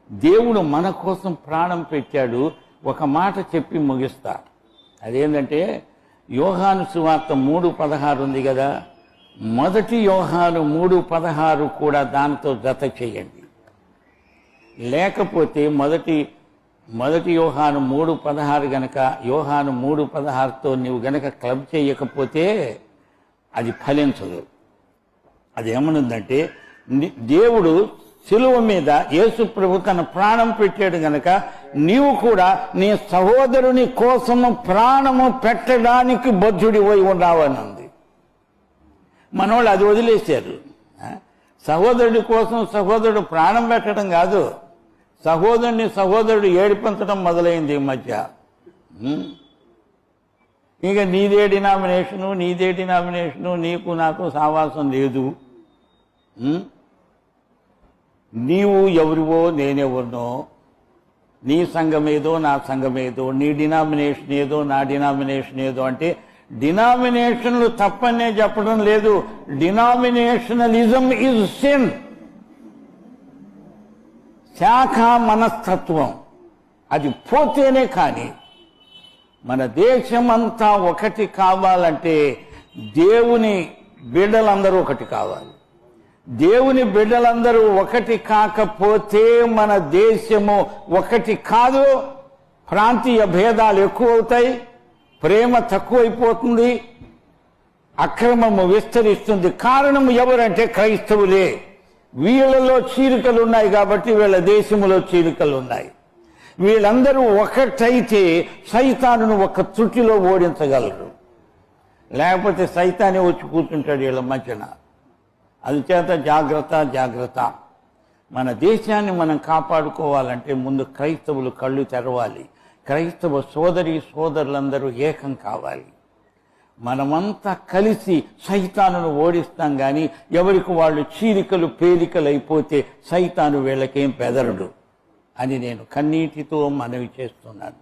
దేవుడు మన కోసం ప్రాణం పెట్టాడు. ఒక మాట చెప్పి ముగిస్తా. అదేంటంటే యోహాను సువార్త 3:16 ఉంది కదా, మొదటి యోహాను 3:16 కూడా దానితో జత చేయండి. లేకపోతే మొదటి యోహాను 3:16 గనక యోహాను 3:16తో నువ్వు గనక క్లబ్ చేయకపోతే అది ఫలించదు. అది ఏమనుందంటే, దేవుడు శిలువ మీద యేసు ప్రభు తన ప్రాణం పెట్టాడు గనక నీవు కూడా నీ సహోదరుని కోసము ప్రాణము పెట్టడానికి బద్ధుడిపోయి ఉన్నావని ఉంది. మనోళ్ళు అది వదిలేశారు. సహోదరుడి కోసం సహోదరుడు ప్రాణం పెట్టడం కాదు, సహోదరుడు ఏడిపించడం మొదలైంది ఈ మధ్య. ఇక నీదే డినామినేషను, నీకు నాకు సావాసం లేదు, నీవు ఎవరివో నేనెవరినో, నీ సంఘమేదో నా సంఘమేదో, నీ డినామినేషన్ ఏదో నా డినామినేషన్ ఏదో అంటే డినామినేషన్లు తప్పనే చెప్పడం లేదు. డినామినేషనలిజం ఈజ్ సిన్. శాఖ మనస్తత్వం అది పోతేనే కానీ మన దేశమంతా ఒకటి కావాలంటే దేవుని బిడ్డలందరూ ఒకటి కావాలి. దేవుని బిడ్డలందరూ ఒకటి కాకపోతే మన దేశము ఒకటి కాదు. ప్రాంతీయ భేదాలు ఎక్కువవుతాయి, ప్రేమ తక్కువైపోతుంది, అక్రమము విస్తరిస్తుంది. కారణం ఎవరంటే క్రైస్తవులే. వీళ్ళలో చీలికలు ఉన్నాయి కాబట్టి వీళ్ళ దేశంలో చీలికలు ఉన్నాయి. వీళ్ళందరూ ఒకటైతే సైతానును ఒక త్రుటిలో ఓడించగలరు. లేకపోతే సైతానే వచ్చి కూర్చుంటాడు వీళ్ళ మధ్యన. అందుచేత జాగ్రత్త. మన దేశాన్ని మనం కాపాడుకోవాలంటే ముందు క్రైస్తవులు కళ్ళు తెరవాలి. క్రైస్తవ సోదరులందరూ ఏకం కావాలి. మనమంతా కలిసి సైతానును ఓడిస్తాం. కానీ ఎవరికి వాళ్ళు చీలికలు పేలికలు అయిపోతే సైతాను వీళ్ళకేం బెదరడు అని నేను కన్నీటితో మనవి చేస్తున్నాను.